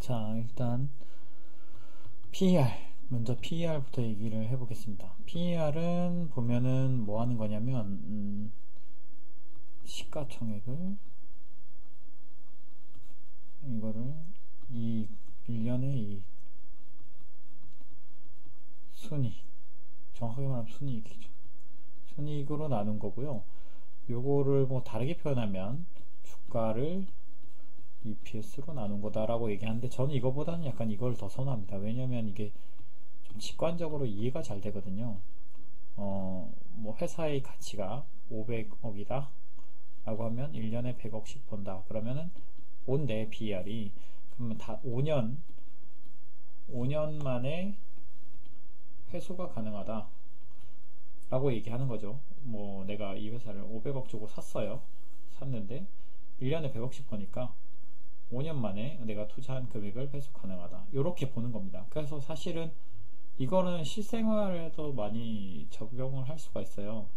자, 일단 PER, 먼저 PER부터 얘기를 해보겠습니다. PER은 보면은 뭐 하는 거냐면 시가총액을 이거를 이 1년의 이 순이익, 정확하게 말하면 순이익이죠. 순이익으로 나눈 거고요. 요거를 뭐 다르게 표현하면 주가를 EPS로 나눈 거다라고 얘기하는데, 저는 이거보다는 약간 이걸 더 선호합니다. 왜냐면 이게 좀 직관적으로 이해가 잘 되거든요. 뭐 회사의 가치가 500억이다 라고 하면 1년에 100억씩 번다. 그러면은 온 내 PER이 그러면 다 5년 만에 회수가 가능하다 라고 얘기하는 거죠. 뭐 내가 이 회사를 500억 주고 샀는데 1년에 100억씩 버니까 5년 만에 내가 투자한 금액을 회수 가능하다, 이렇게 보는 겁니다. 그래서 사실은 이거는 실생활에도 많이 적용을 할 수가 있어요.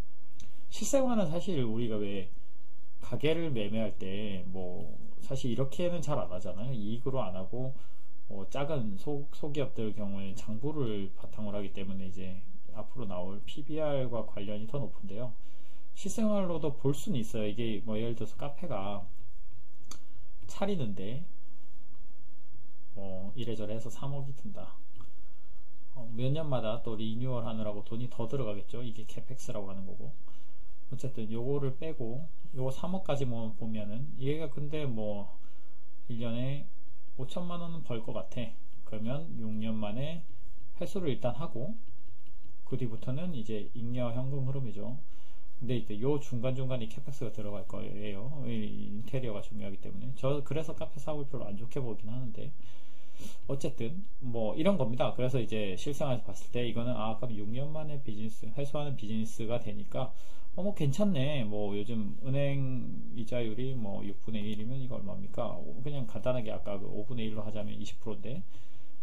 실생활은 사실 우리가 왜 가게를 매매할 때 뭐 사실 이렇게는 잘 안 하잖아요. 이익으로 안 하고 작은 소기업들 경우에 장부를 바탕으로 하기 때문에 이제 앞으로 나올 PBR과 관련이 더 높은데요. 실생활로도 볼 수는 있어요. 이게 뭐 예를 들어서 카페가 차리는데 이래저래 해서 3억이 든다. 몇 년마다 또 리뉴얼 하느라고 돈이 더 들어가겠죠. 이게 캐펙스라고 하는 거고. 어쨌든 요거를 빼고 요거 3억까지 뭐 보면은 얘가 근데 뭐 1년에 5천만원은 벌 것 같아. 그러면 6년 만에 회수를 일단 하고 그 뒤부터는 이제 잉여 현금 흐름이죠. 근데 이제 요 중간중간에 캐펙스가 들어갈 거예요. 인테리어가 중요하기 때문에. 그래서 카페 사업을 별로 안 좋게 보긴 하는데, 어쨌든 뭐 이런 겁니다. 그래서 이제 실생활에서 봤을 때 이거는 그럼 6년 만에 회수하는 비즈니스가 되니까 뭐 괜찮네. 뭐 요즘 은행 이자율이 뭐 6분의 1이면 이거 얼마입니까? 그냥 간단하게 아까 그 5분의 1로 하자면 20%인데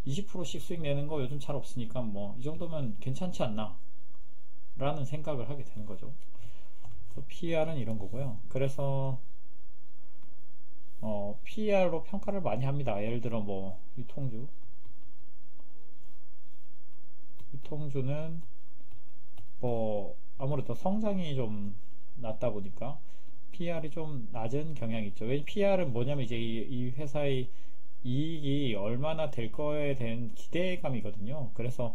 20%씩 수익 내는 거 요즘 잘 없으니까 뭐 이 정도면 괜찮지 않나 라는 생각을 하게 되는 거죠. PER은 이런 거고요. 그래서 PER로 평가를 많이 합니다. 예를 들어 뭐 유통주는 뭐 아무래도 성장이 좀 낮다 보니까 PER이 좀 낮은 경향이 있죠. 왜냐면 PER은 뭐냐면 이제 이 회사의 이익이 얼마나 될 거에 대한 기대감이거든요. 그래서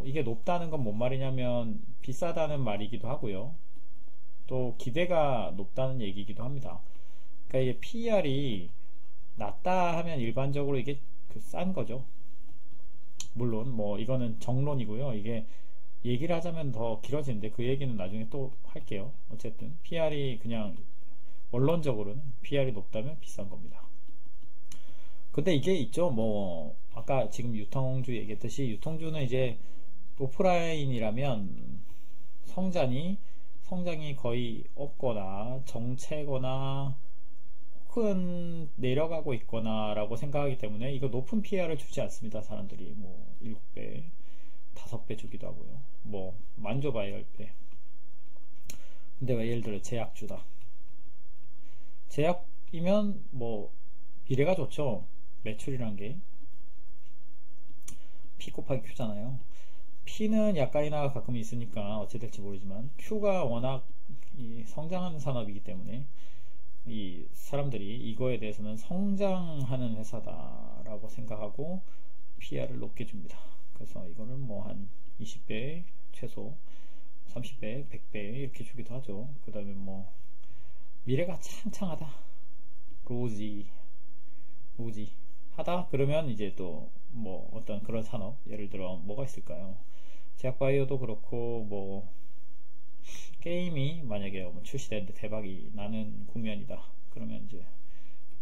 이게 높다는 건 뭔 말이냐면 비싸다는 말이기도 하고요. 또 기대가 높다는 얘기이기도 합니다. 그러니까 이게 PER이 낮다 하면 일반적으로 이게 싼 거죠. 물론 뭐 이거는 정론이고요. 이게 얘기를 하자면 더 길어지는데 그 얘기는 나중에 또 할게요. 어쨌든 PER이 그냥 원론적으로는 PER이 높다면 비싼 겁니다. 근데 이게 있죠. 뭐 아까 지금 유통주 얘기했듯이 유통주는 이제 오프라인이라면 성장이 거의 없거나 정체거나 혹은 내려가고 있거나 라고 생각하기 때문에 이거 높은 PER을 주지 않습니다. 사람들이 뭐 7배 5배 주기도 하고요. 뭐 만져봐야 10배. 근데 왜 예를 들어 제약주다. 제약이면 뭐 미래가 좋죠. 매출이란 게 P 곱하기 Q잖아요. P는 약간이나 가끔 있으니까 어찌 될지 모르지만 Q가 워낙 성장하는 산업이기 때문에 이 사람들이 이거에 대해서는 성장하는 회사다라고 생각하고 PER을 높게 줍니다. 그래서 이거는 뭐 한 20배 최소 30배 100배 이렇게 주기도 하죠. 그 다음에 뭐 미래가 창창하다, 로지 하다 그러면 이제 또 뭐 어떤 그런 산업, 예를 들어 뭐가 있을까요? 제약바이오도 그렇고 뭐 게임이 만약에 출시되는데 대박이 나는 국면이다 그러면 이제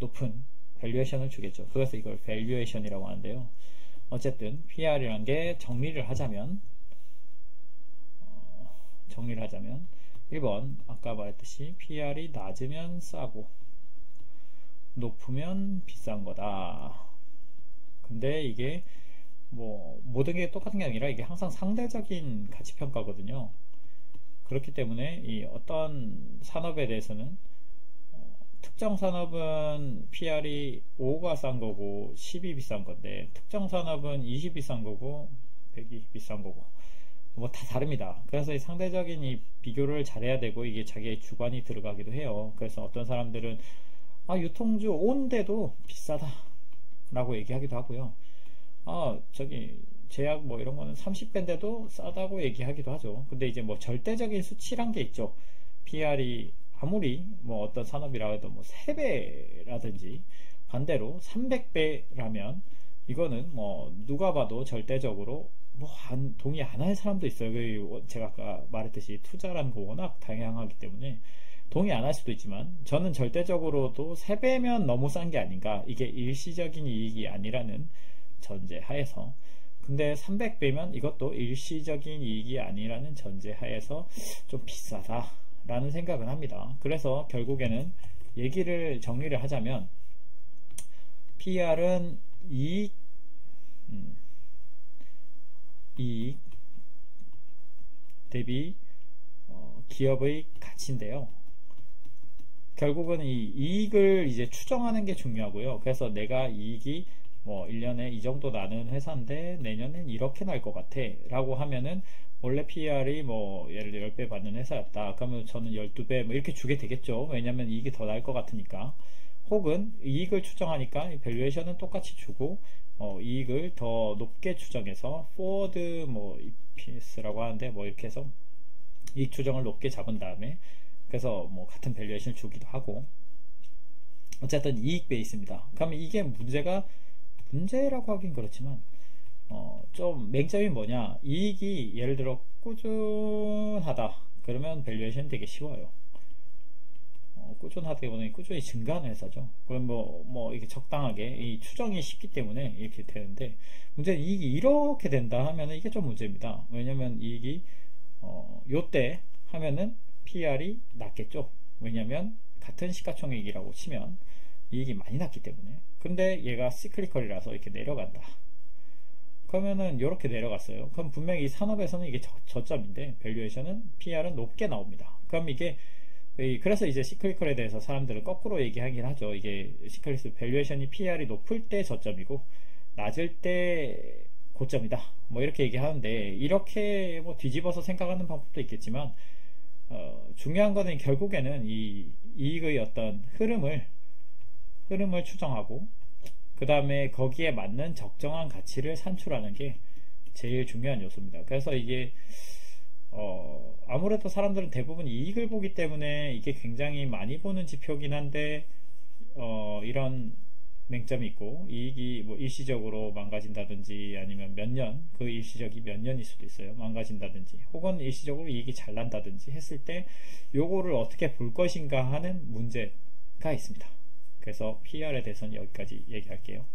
높은 밸류에이션을 주겠죠. 그래서 이걸 밸류에이션이라고 하는데요. 어쨌든 PER이란 게 정리를 하자면 1번 아까 말했듯이 PER이 낮으면 싸고 높으면 비싼 거다. 근데 이게 뭐 모든 게 똑같은 게 아니라 이게 항상 상대적인 가치평가거든요. 그렇기 때문에 이 어떤 산업에 대해서는 특정 산업은 PR이 5가 싼 거고 10이 비싼 건데, 특정 산업은 20이 비싼 거고 100이 비싼 거고, 뭐 다 다릅니다. 그래서 이 상대적인 이 비교를 잘해야 되고, 이게 자기의 주관이 들어가기도 해요. 그래서 어떤 사람들은 유통주 온데도 비싸다 라고 얘기하기도 하고요. 저기 제약 뭐 이런 거는 30배인데도 싸다고 얘기하기도 하죠. 근데 이제 뭐 절대적인 수치란 게 있죠. PR이 아무리 뭐 어떤 산업이라 해도 뭐 3배라든지 반대로 300배라면 이거는 뭐 누가 봐도 절대적으로 뭐 동의 안 할 사람도 있어요. 제가 아까 말했듯이 투자라는 거 워낙 다양하기 때문에 동의 안 할 수도 있지만, 저는 절대적으로도 3배면 너무 싼 게 아닌가, 이게 일시적인 이익이 아니라는 전제 하에서. 근데 300배면 이것도 일시적인 이익이 아니라는 전제 하에서 좀 비싸다 라는 생각은 합니다. 그래서 결국에는 얘기를 정리를 하자면, PR은 이익 대비 기업의 가치인데요. 결국은 이 이익을 이제 추정하는 게 중요하고요. 그래서 내가 이익이 뭐 1년에 이 정도 나는 회사인데 내년엔 이렇게 날 것 같아 라고 하면은, 원래 PR이 뭐 예를 들어 10배 받는 회사였다 그러면 저는 12배 뭐 이렇게 주게 되겠죠. 왜냐면 이익이 더 날 것 같으니까. 혹은 이익을 추정하니까 밸류에이션은 똑같이 주고, 이익을 더 높게 추정해서 포워드 뭐 EPS라고 하는데, 뭐 이렇게 해서 이익 추정을 높게 잡은 다음에 그래서 뭐 같은 밸류에이션을 주기도 하고, 어쨌든 이익 베이스입니다. 그러면 이게 문제라고 하긴 그렇지만 좀 맹점이 뭐냐, 이익이 예를 들어 꾸준하다 그러면 밸류에이션 되게 쉬워요. 꾸준하다 보니 꾸준히 증가하는 회사죠. 그럼 뭐 이게 적당하게 이 추정이 쉽기 때문에 이렇게 되는데, 문제는 이익이 이렇게 된다 하면은 이게 좀 문제입니다. 왜냐면 이익이 요때 하면은 PR이 낮겠죠. 왜냐면 같은 시가총액이라고 치면 이익이 많이 낮기 때문에. 근데 얘가 시클리컬이라서 이렇게 내려간다 그러면은 이렇게 내려갔어요. 그럼 분명히 이 산업에서는 이게 저점인데 밸류에이션은 PR은 높게 나옵니다. 그럼 이게, 그래서 이제 시클리컬에 대해서 사람들은 거꾸로 얘기하긴 하죠. 이게 시클리컬 밸류에이션이 PR이 높을 때 저점이고 낮을 때 고점이다 뭐 이렇게 얘기하는데, 이렇게 뭐 뒤집어서 생각하는 방법도 있겠지만, 중요한 거는 결국에는 이 이익의 어떤 흐름을 추정하고, 그 다음에 거기에 맞는 적정한 가치를 산출하는 게 제일 중요한 요소입니다. 그래서 이게 아무래도 사람들은 대부분 이익을 보기 때문에 이게 굉장히 많이 보는 지표긴 한데, 이런 맹점이 있고, 이익이 뭐 일시적으로 망가진다든지 아니면 그 일시적이 몇 년일 수도 있어요. 망가진다든지 혹은 일시적으로 이익이 잘 난다든지 했을 때 요거를 어떻게 볼 것인가 하는 문제가 있습니다. 그래서 PR에 대해서는 여기까지 얘기할게요.